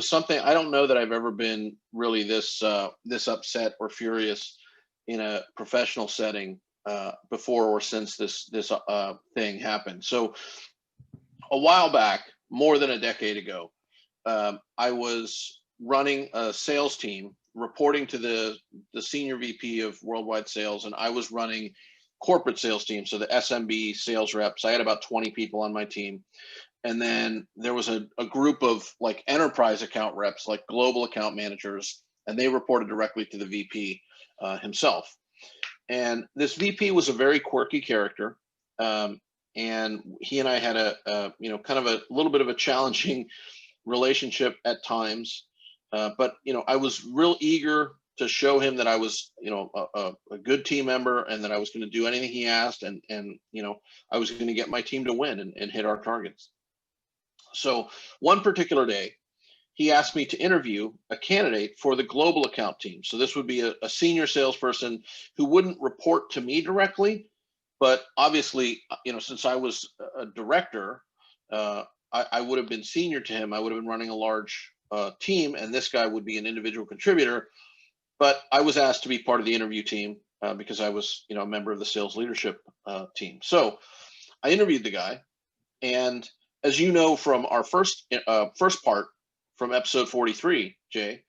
something, I don't know that I've ever been really this upset or furious in a professional setting before or since this thing happened. So a while back, more than a decade ago, I was running a sales team, reporting to the senior VP of worldwide sales, and I was running corporate sales team, so the SMB sales reps. I had about 20 people on my team. And then there was a group of like enterprise account reps, like global account managers, and they reported directly to the VP himself. And this VP was a very quirky character. And he and I had a you know, kind of a little bit of a challenging relationship at times. But, you know, I was real eager to show him that I was, you know, a good team member, and that I was going to do anything he asked. And, you know, I was going to get my team to win and hit our targets. So one particular day, he asked me to interview a candidate for the global account team. So this would be a senior salesperson who wouldn't report to me directly, but obviously, you know, since I was a director, I would have been senior to him. I would have been running a large team, and this guy would be an individual contributor. But I was asked to be part of the interview team because I was, you know, a member of the sales leadership team. So I interviewed the guy, and as you know from our first part from episode 43, Jay,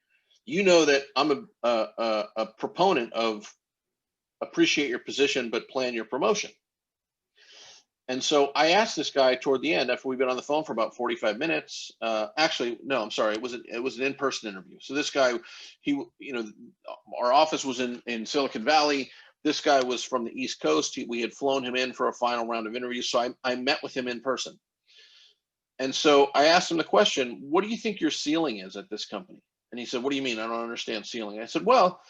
you know that I'm a proponent of appreciate your position but plan your promotion. And so I asked this guy toward the end, after we've been on the phone for about 45 minutes. Actually, no, I'm sorry, it was an in-person interview. So this guy, he, you know, our office was in Silicon Valley. This guy was from the East Coast. We had flown him in for a final round of interviews. So I met with him in person. And so I asked him the question, what do you think your ceiling is at this company? And he said, what do you mean? I don't understand ceiling. I said, well,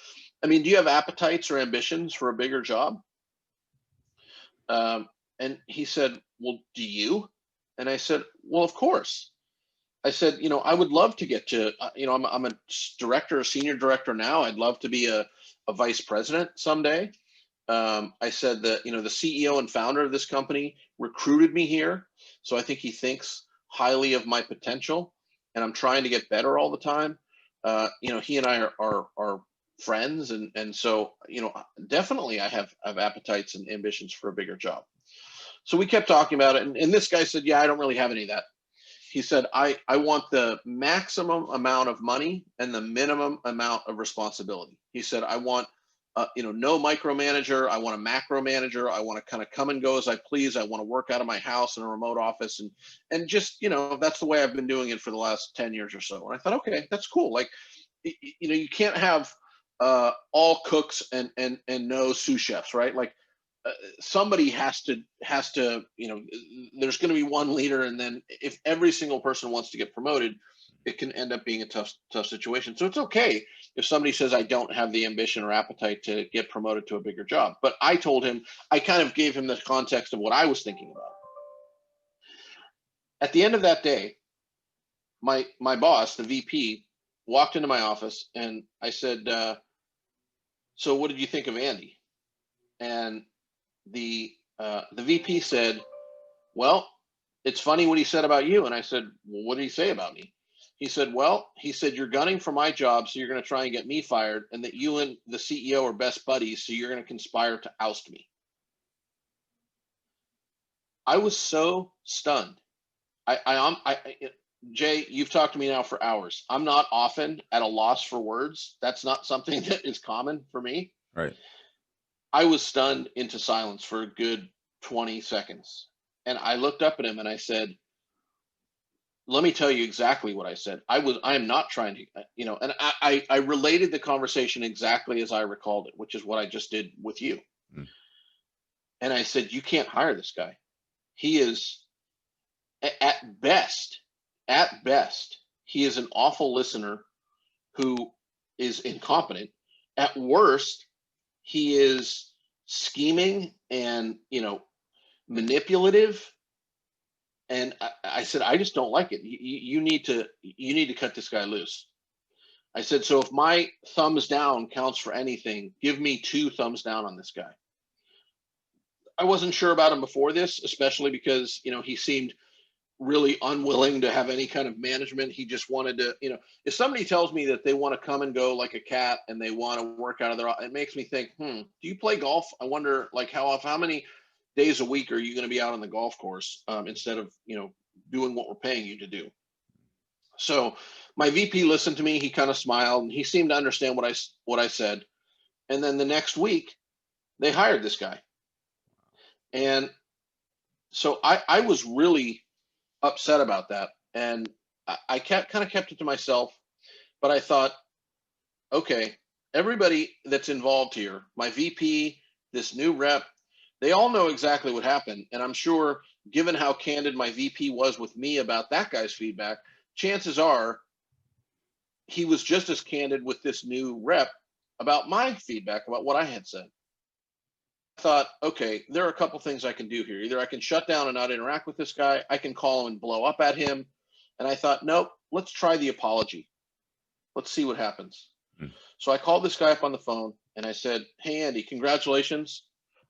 I mean, do you have appetites or ambitions for a bigger job? And he said, well, do you? And I said, well, of course. I said, you know, I would love to get to, you know, I'm a director, a senior director now. I'd love to be a vice president someday. I said that, you know, the CEO and founder of this company recruited me here. So I think he thinks highly of my potential, and I'm trying to get better all the time. You know, he and I are friends. And so, you know, definitely I have appetites and ambitions for a bigger job. So we kept talking about it. And this guy said, yeah, I don't really have any of that. He said, I want the maximum amount of money and the minimum amount of responsibility. He said, I want, you know, no micromanager. I want a macro manager. I want to kind of come and go as I please. I want to work out of my house in a remote office. And just, you know, that's the way I've been doing it for the last 10 years or so. And I thought, okay, that's cool. Like, you know, you can't have all cooks and no sous chefs, right? Like, somebody has to, you know, there's going to be one leader. And then if every single person wants to get promoted, it can end up being a tough situation. So it's okay if somebody says, I don't have the ambition or appetite to get promoted to a bigger job. But I told him, I kind of gave him the context of what I was thinking about. At the end of that day, my boss, the VP, walked into my office, and I said, so what did you think of Andy? And the The VP said, well, it's funny what he said about you. And I said, well, what did he say about me? He said, well, he said, you're gunning for my job, so you're going to try and get me fired, and that you and the CEO are best buddies, so you're going to conspire to oust me. I was so stunned. Jay, you've talked to me now for hours. I'm not often at a loss for words. That's not something that is common for me. Right. I was stunned into silence for a good 20 seconds. And I looked up at him and I said, let me tell you exactly what I said. I am not trying to, and I related the conversation exactly as I recalled it, which is what I just did with you. Mm. And I said, you can't hire this guy. He is at best, he is an awful listener who is incompetent. At worst, he is scheming and, manipulative. And I said, I just don't like it. You need to cut this guy loose. I said, so if my thumbs down counts for anything, give me 2 thumbs down on this guy. I wasn't sure about him before this, especially because, he seemed really unwilling to have any kind of management. He just wanted to, if somebody tells me that they want to come and go like a cat and they want to work out of their, it makes me think, do you play golf? I wonder like how many days a week are you going to be out on the golf course instead of, doing what we're paying you to do? So my VP listened to me. He kind of smiled and he seemed to understand what I said. And then the next week they hired this guy. And so I was really upset about that. And I kind of kept it to myself, but I thought, okay, everybody that's involved here, my VP, this new rep, they all know exactly what happened. And I'm sure given how candid my VP was with me about that guy's feedback, chances are he was just as candid with this new rep about my feedback, about what I had said. I thought, okay, there are a couple things I can do here. Either I can shut down and not interact with this guy. I can call him and blow up at him. And I thought, nope, let's try the apology. Let's see what happens. So I called this guy up on the phone and I said, hey, Andy, congratulations.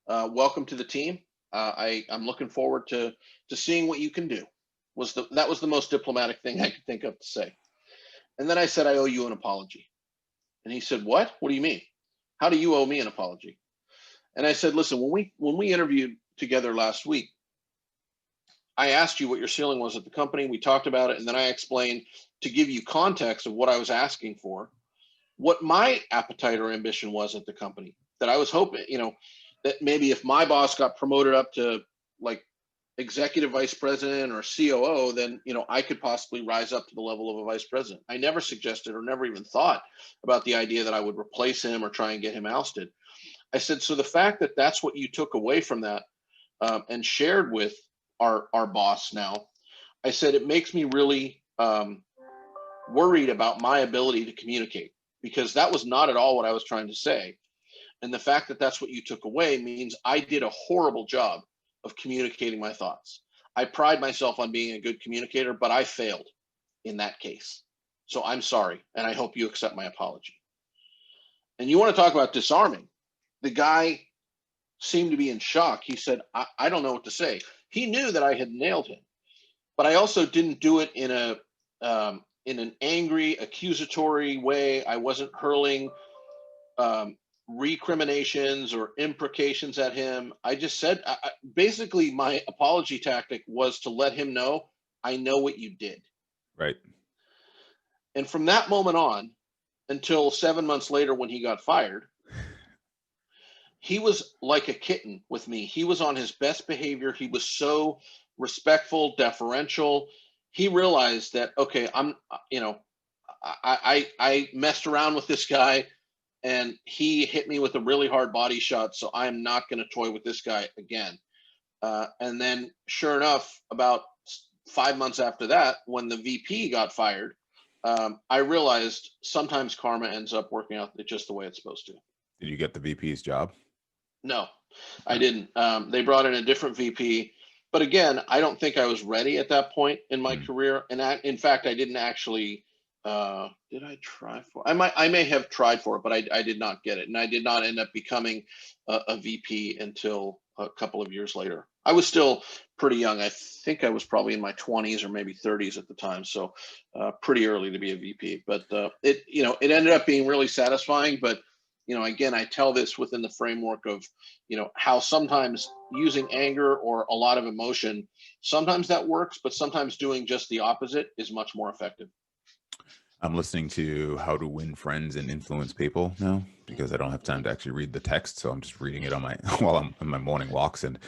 Welcome to the team. I'm looking forward to seeing what you can do. That was the most diplomatic thing I could think of to say. And then I said, I owe you an apology. And he said, what? What do you mean? How do you owe me an apology? And I said, listen, when we interviewed together last week, I asked you what your ceiling was at the company. We talked about it. And then I explained, to give you context of what I was asking for, what my appetite or ambition was at the company, that I was hoping, that maybe if my boss got promoted up to like executive vice president or COO, then, I could possibly rise up to the level of a vice president. I never suggested or never even thought about the idea that I would replace him or try and get him ousted. I said, so the fact that that's what you took away from that and shared with our boss now, I said, it makes me really worried about my ability to communicate, because that was not at all what I was trying to say. And the fact that that's what you took away means I did a horrible job of communicating my thoughts. I pride myself on being a good communicator, but I failed in that case. So I'm sorry, and I hope you accept my apology. And you want to talk about disarming. The guy seemed to be in shock. He said, I don't know what to say. He knew that I had nailed him, but I also didn't do it in an angry, accusatory way. I wasn't hurling recriminations or imprecations at him. I just said, basically my apology tactic was to let him know, I know what you did. Right. And from that moment on, until 7 months later when he got fired, he was like a kitten with me. He was on his best behavior. He was so respectful, deferential. He realized that, okay, I messed around with this guy and he hit me with a really hard body shot. So I'm not going to toy with this guy again. And then sure enough, about 5 months after that, when the VP got fired, I realized sometimes karma ends up working out just the way it's supposed to. Did you get the VP's job? No, I didn't. They brought in a different VP, but again, I don't think I was ready at that point in my career. And in fact, I didn't actually. Did I try for? I may have tried for it, but I did not get it, and I did not end up becoming a VP until a couple of years later. I was still pretty young. I think I was probably in my 20s or maybe 30s at the time, so pretty early to be a VP. But it ended up being really satisfying. But again, I tell this within the framework of how sometimes using anger or a lot of emotion, sometimes that works, but sometimes doing just the opposite is much more effective. I'm listening to How to Win Friends and Influence People now because I don't have time to actually read the text. So I'm just reading it on my while I'm on my morning walks. And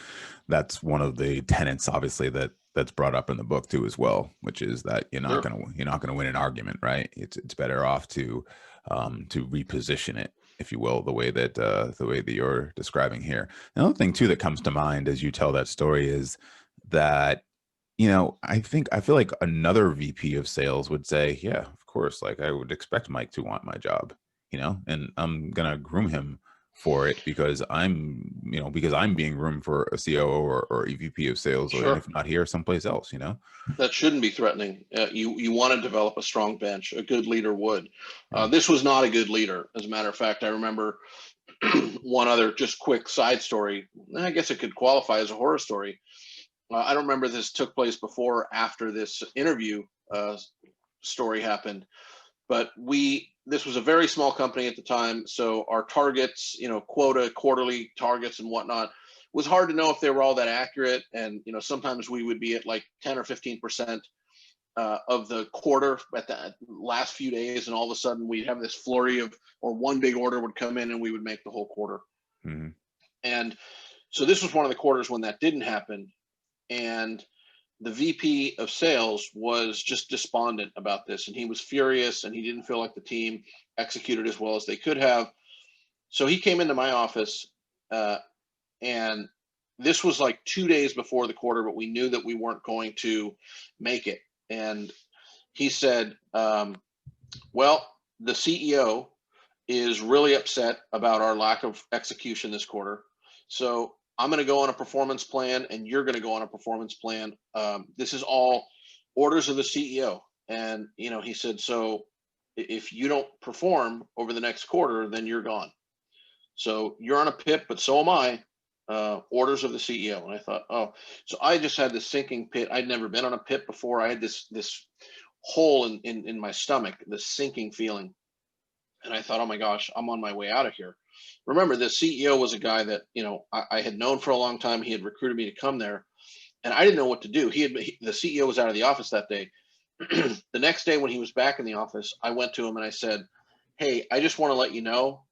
that's one of the tenets, obviously, that's brought up in the book too, as well, which is that you're not gonna win an argument, right? It's better off to reposition it, if you will, the way that you're describing here. Another thing too that comes to mind as you tell that story is that I feel like another VP of sales would say, yeah, of course, like I would expect Mike to want my job, and I'm going to groom him for it because I'm being groomed for a COO or EVP of sales, or if not here, someplace else, That shouldn't be threatening. You want to develop a strong bench. A good leader would. This was not a good leader. As a matter of fact, I remember one other just quick side story. I guess it could qualify as a horror story. I don't remember if this took place before or after this interview story happened, but this was a very small company at the time. So our targets, quota, quarterly targets and whatnot, was hard to know if they were all that accurate. And, sometimes we would be at like 10 or 15% of the quarter at the last few days. And all of a sudden we'd have this flurry or one big order would come in and we would make the whole quarter. Mm-hmm. And so this was one of the quarters when that didn't happen. And the VP of sales was just despondent about this, and he was furious, and he didn't feel like the team executed as well as they could have. So he came into my office, and this was like 2 days before the quarter, but we knew that we weren't going to make it. And he said, well, the CEO is really upset about our lack of execution this quarter. So I'm going to go on a performance plan and you're going to go on a performance plan. This is all orders of the CEO. And, he said, so if you don't perform over the next quarter, then you're gone. So you're on a PIP, but so am I, orders of the CEO. And I thought, oh, so I just had this sinking pit. I'd never been on a PIP before. I had this hole in my stomach, this sinking feeling. And I thought, oh my gosh, I'm on my way out of here. Remember, the CEO was a guy that, I had known for a long time. He had recruited me to come there, and I didn't know what to do. The CEO was out of the office that day. The next day when he was back in the office, I went to him and I said, hey, I just want to let you know,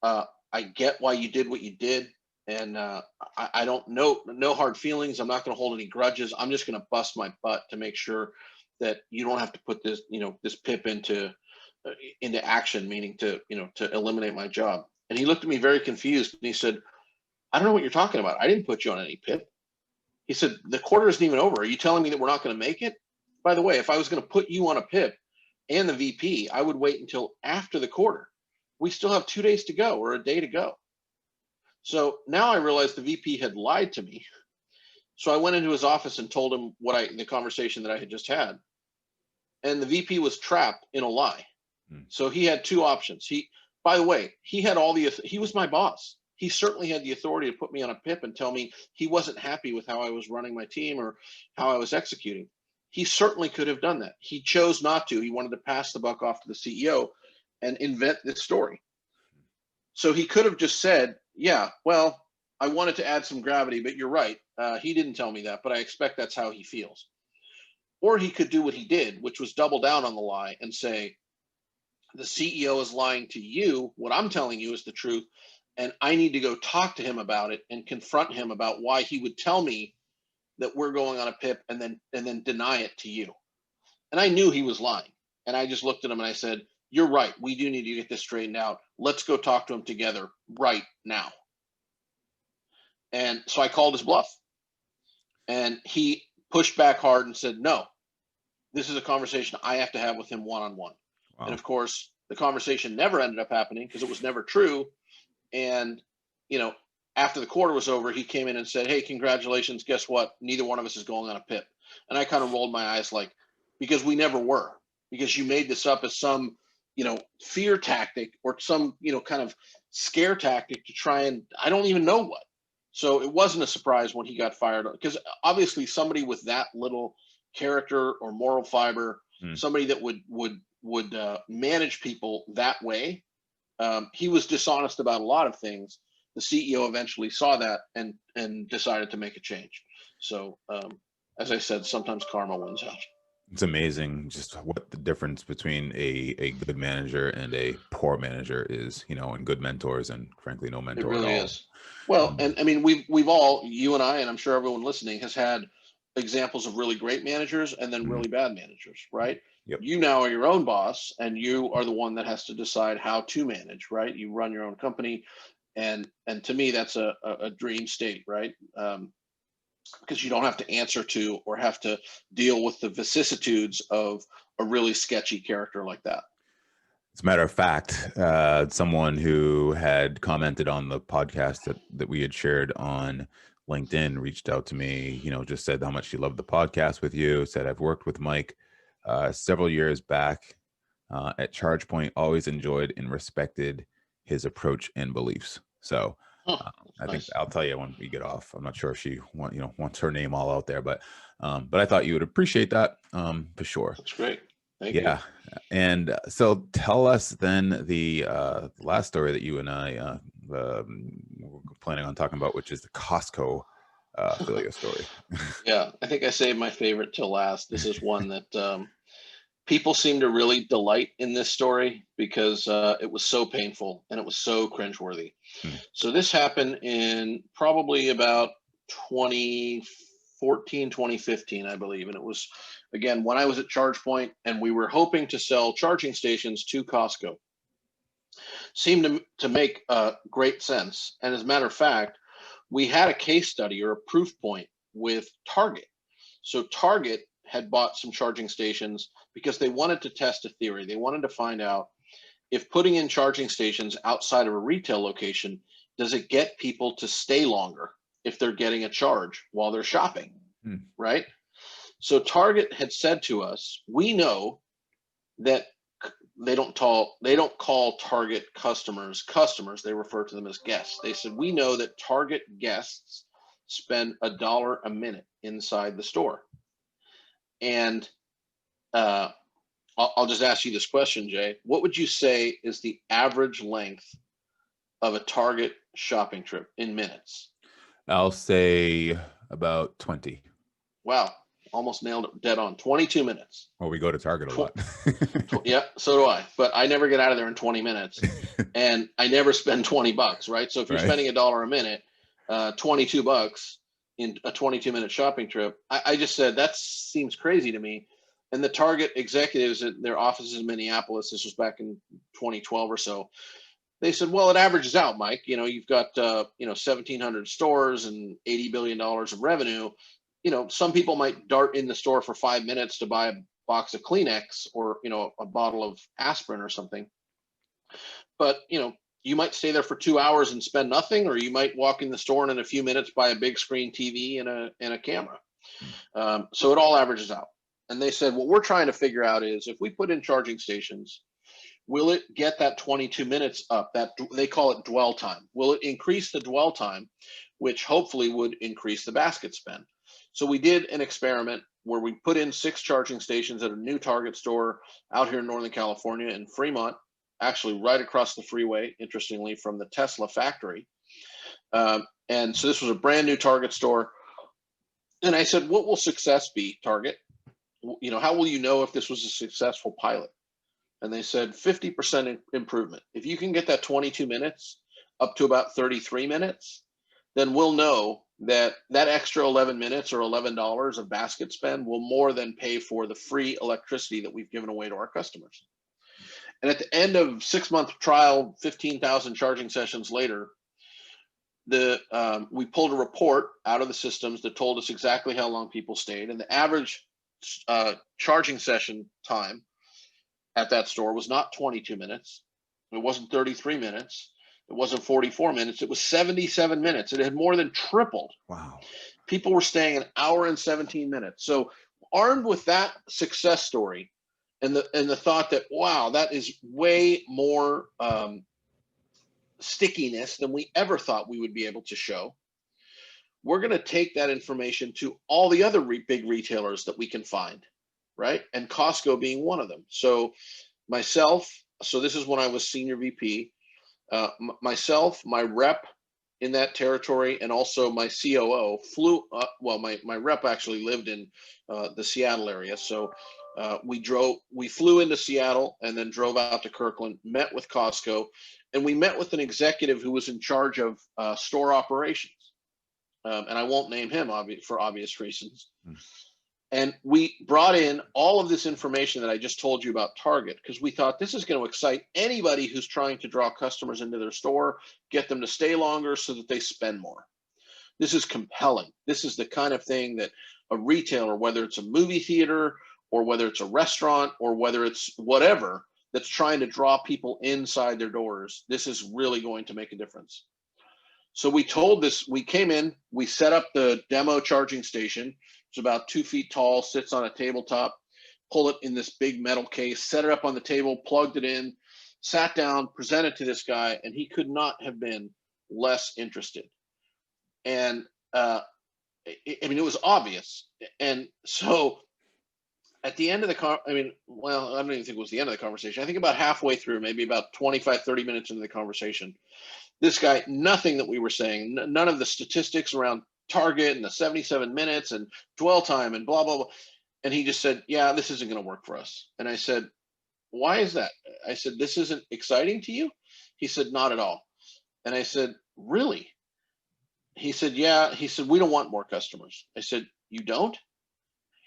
I get why you did what you did. And I don't know, no hard feelings. I'm not going to hold any grudges. I'm just going to bust my butt to make sure that you don't have to put this, this PIP into action, meaning to eliminate my job. And he looked at me very confused and he said, I don't know what you're talking about. I didn't put you on any PIP. He said, the quarter isn't even over. Are you telling me that we're not going to make it? By the way, if I was going to put you on a PIP and the VP, I would wait until after the quarter. We still have 2 days to go or a day to go. So now I realized the VP had lied to me. So I went into his office and told him the conversation that I had just had. And the VP was trapped in a lie. So he had two options. By the way, he was my boss. He certainly had the authority to put me on a PIP and tell me he wasn't happy with how I was running my team or how I was executing. He certainly could have done that. He chose not to. He wanted to pass the buck off to the CEO and invent this story. So he could have just said, yeah, well, I wanted to add some gravity, but you're right. He didn't tell me that, but I expect that's how he feels. Or he could do what he did, which was double down on the lie and say, the CEO is lying to you. What I'm telling you is the truth. And I need to go talk to him about it and confront him about why he would tell me that we're going on a PIP and then deny it to you. And I knew he was lying. And I just looked at him and I said, you're right. We do need to get this straightened out. Let's go talk to him together right now. And so I called his bluff. And he pushed back hard and said, no, this is a conversation I have to have with him one-on-one. Wow. And of course, the conversation never ended up happening because it was never true. And, after the quarter was over, he came in and said, hey, congratulations. Guess what? Neither one of us is going on a PIP. And I kind of rolled my eyes because we never were, because you made this up as some, fear tactic or some, kind of scare tactic to try and I don't even know what. So it wasn't a surprise when he got fired, because obviously somebody with that little character or moral fiber, somebody that would manage people that way, he was dishonest about a lot of things. The CEO eventually saw that and decided to make a change. So as I said, sometimes karma wins out. It's amazing just what the difference between a good manager and a poor manager is, and good mentors and frankly no It mentor at really all. is. Well, and I mean, we've all, you and I, and I'm sure everyone listening has had examples of really great managers and then really bad managers, right? Yep. You now are your own boss, and you are the one that has to decide how to manage, right? You run your own company, and to me, that's a dream state, right? Because you don't have to answer to or have to deal with the vicissitudes of a really sketchy character like that. As a matter of fact, someone who had commented on the podcast that we had shared on LinkedIn reached out to me, just said how much she loved the podcast with you, said, I've worked with Mike several years back at ChargePoint, always enjoyed and respected his approach and beliefs. So I think I'll tell you when we get off. I'm not sure if she wants her name all out there, but I thought you would appreciate that for sure. That's great. Thank you. Yeah. And so tell us then the last story that you and I were planning on talking about, which is the Costco affiliate story. Yeah, I think I saved my favorite till last. This is one that people seem to really delight in this story because it was so painful and it was so cringeworthy. So this happened in probably about 2014, 2015, I believe. And it was, again, when I was at ChargePoint and we were hoping to sell charging stations to Costco. Seemed to make great sense. And as a matter of fact, we had a case study or a proof point with Target. So Target had bought some charging stations because they wanted to test a theory. They wanted to find out if putting in charging stations outside of a retail location, does it get people to stay longer if they're getting a charge while they're shopping, right? So Target had said to us, we know that they don't call Target customers, they refer to them as guests. They said, we know that Target guests spend $1 a minute inside the store. And I'll just ask you this question, Jay. What would you say is the average length of a Target shopping trip in minutes? I'll say about 20. Wow. Almost nailed it dead on. 22 minutes. Well, we go to Target a lot. Yeah, so do I. But I never get out of there in 20 minutes. And I never spend $20, right? So if you're spending $1 a minute, $22 in a 22-minute shopping trip, I just said, that seems crazy to me. And the Target executives at their offices in Minneapolis, this was back in 2012 or so, they said, well, it averages out, Mike. You've got 1,700 stores and $80 billion of revenue. Some people might dart in the store for 5 minutes to buy a box of Kleenex or, a bottle of aspirin or something. But, you might stay there for 2 hours and spend nothing, or you might walk in the store and in a few minutes buy a big screen TV and a camera. So it all averages out. And they said, what we're trying to figure out is if we put in charging stations, will it get that 22 minutes up? That they call it dwell time. Will it increase the dwell time, which hopefully would increase the basket spend? So we did an experiment where we put in 6 charging stations at a new Target store out here in Northern California in Fremont, actually right across the freeway, interestingly, from the Tesla factory. And so this was a brand new Target store. And I said, what will success be, Target? How will you know if this was a successful pilot? And they said 50% improvement. If you can get that 22 minutes up to about 33 minutes, then we'll know that extra 11 minutes or $11 of basket spend will more than pay for the free electricity that we've given away to our customers. And at the end of 6-month trial, 15,000 charging sessions later, we pulled a report out of the systems that told us exactly how long people stayed. And the average charging session time at that store was not 22 minutes. It wasn't 33 minutes. It wasn't 44 minutes. It was 77 minutes. It had more than tripled. Wow. People were staying an hour and 17 minutes. So armed with that success story and the thought that, wow, that is way more stickiness than we ever thought we would be able to show. we're going to take that information to all the other big retailers that we can find, right? And Costco being one of them. So myself, so this is when I was senior VP, myself, my rep in that territory, and also my COO flew, well, my rep actually lived in the Seattle area. So we flew into Seattle and then drove out to Kirkland, met with Costco, and we met with an executive who was in charge of store operations. And I won't name him for obvious reasons. And we brought in all of this information that I just told you about Target, because we thought this is going to excite anybody who's trying to draw customers into their store, get them to stay longer so that they spend more. This is compelling. This is the kind of thing that a retailer, whether it's a movie theater or whether it's a restaurant or whether it's whatever, that's trying to draw people inside their doors, this is really going to make a difference. So we came in, we set up the demo charging station. It's about 2 feet tall, sits on a tabletop, pull it in this big metal case, set it up on the table, plugged it in, sat down, presented to this guy, and he could not have been less interested. And it was obvious. And so at the end of the I don't even think it was the end of the conversation. I think about halfway through, maybe about 25, 30 minutes into the conversation, this guy, nothing that we were saying, none of the statistics around Target and the 77 minutes and dwell time and blah, blah, blah. And he just said, yeah, this isn't going to work for us. And I said, why is that? I said, this isn't exciting to you? He said, not at all. And I said, really? He said, yeah. He said, we don't want more customers. I said, you don't?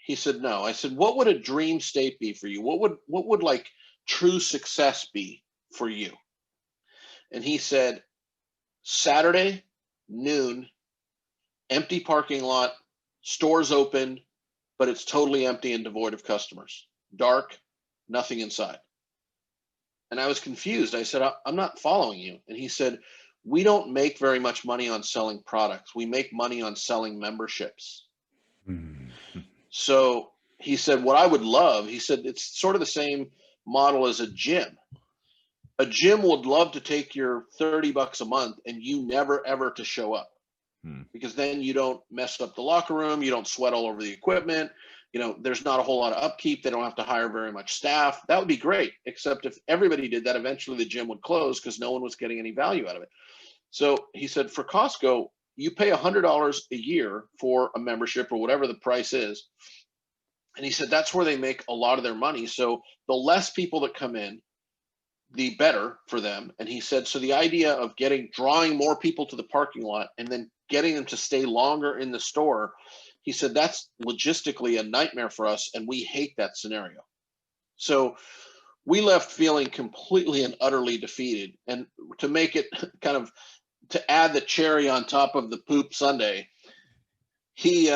He said, no. I said, what would a dream state be for you? What would like true success be for you? And he said, Saturday, noon, empty parking lot, stores open, but it's totally empty and devoid of customers. Dark, nothing inside. And I was confused. I said, I'm not following you. And he said, we don't make very much money on selling products. We make money on selling memberships. So he said, what I would love, he said, it's sort of the same model as a gym. A gym would love to take your $30 a month and you never ever to show up, because then you don't mess up the locker room. You don't sweat all over the equipment. There's not a whole lot of upkeep. They don't have to hire very much staff. That would be great. Except if everybody did that, eventually the gym would close because no one was getting any value out of it. So he said, for Costco, you pay $100 a year for a membership or whatever the price is. And he said, that's where they make a lot of their money. So the less people that come in, the better for them. And he said, so the idea of drawing more people to the parking lot and then getting them to stay longer in the store, he said, that's logistically a nightmare for us. And we hate that scenario. So we left feeling completely and utterly defeated. And to make it kind of, to add the cherry on top of the poop sundae, he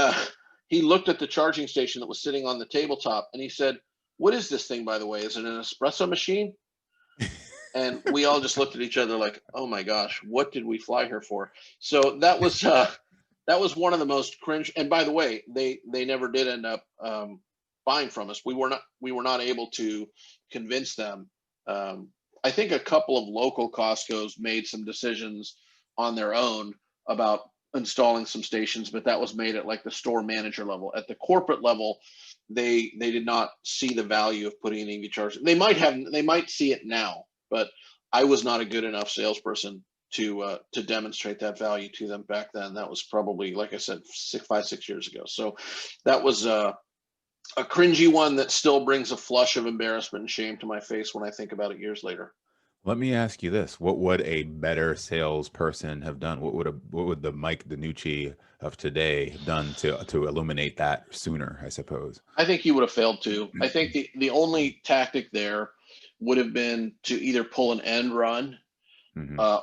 looked at the charging station that was sitting on the tabletop and he said, what is this thing, by the way? Is it an espresso machine? And we all just looked at each other like, oh my gosh, what did we fly here for? So that was one of the most cringe. And by the way, they never did end up buying from us. We were not able to convince them. I think a couple of local Costco's made some decisions on their own about installing some stations, but that was made at like the store manager level. At the corporate level, they did not see the value of putting an EV charger. They might see it now, but I was not a good enough salesperson to demonstrate that value to them back then. That was probably, like I said, 6 years ago. So that was a cringy one that still brings a flush of embarrassment and shame to my face when I think about it years later. Let me ask you this. What would a better salesperson have done? What would the Mike DiNucci of today have done to illuminate that sooner, I suppose? I think he would have failed too. I think the only tactic there would have been to either pull an end run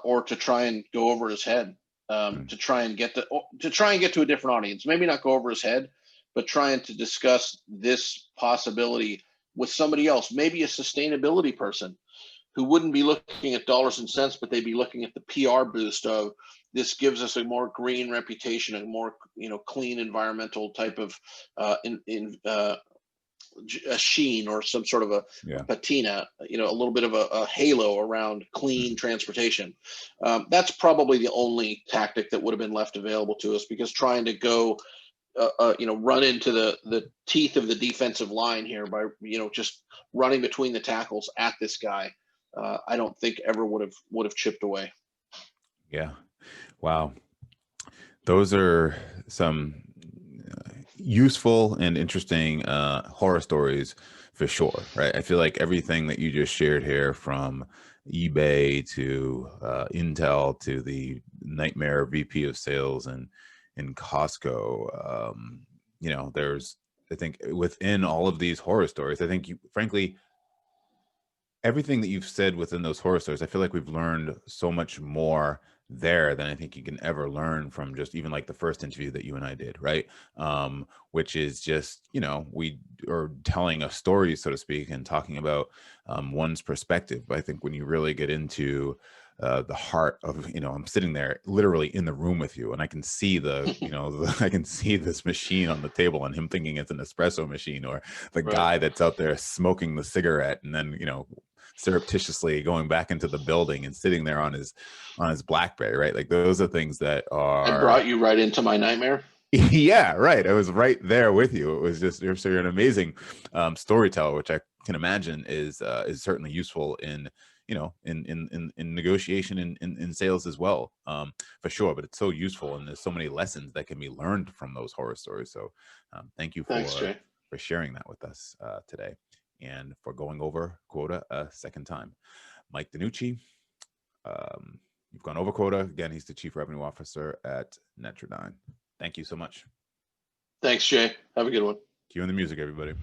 or to try and go over his head, to try and get to a different audience. Maybe not go over his head, but trying to discuss this possibility with somebody else, maybe a sustainability person who wouldn't be looking at dollars and cents, but they'd be looking at the PR boost of this gives us a more green reputation, a more clean environmental type of a sheen or some sort of a patina, you know, a little bit of a halo around clean transportation. That's probably the only tactic that would have been left available to us, because trying to go, you know, run into the teeth of the defensive line here by, you know, just running between the tackles at this guy, I don't think ever would have chipped away. Yeah. Wow. Those are some useful and interesting horror stories for sure, right? I feel like everything that you just shared here, from eBay to Intel to the nightmare VP of sales and in Costco, you know, there's, I think within all of these horror stories, I think you, frankly, everything that you've said within those horror stories, I feel like we've learned so much more there than I think you can ever learn from just even like the first interview that you and I did, right? Which is just, you know, we are telling a story, so to speak, and talking about one's perspective. But I think when you really get into the heart of, you know, I'm sitting there literally in the room with you, and I can see the, you know, I can see this machine on the table and him thinking it's an espresso machine, or the guy that's out there smoking the cigarette and then, you know, surreptitiously going back into the building and sitting there on his BlackBerry, right? Like those are things that I are brought you right into my nightmare. yeah, right. I was right there with you. It was just, you're an amazing storyteller, which I can imagine is certainly useful in, you know, in negotiation and in sales as well, for sure. But it's so useful, and there's so many lessons that can be learned from those horror stories. So thank you Thanks, Jay. for sharing that with us today, and for going over quota a second time. Mike DiNucci, you've gone over quota. Again, he's the Chief Revenue Officer at Netradyne. Thank you so much. Thanks, Jay. Have a good one. Cue in the music, everybody.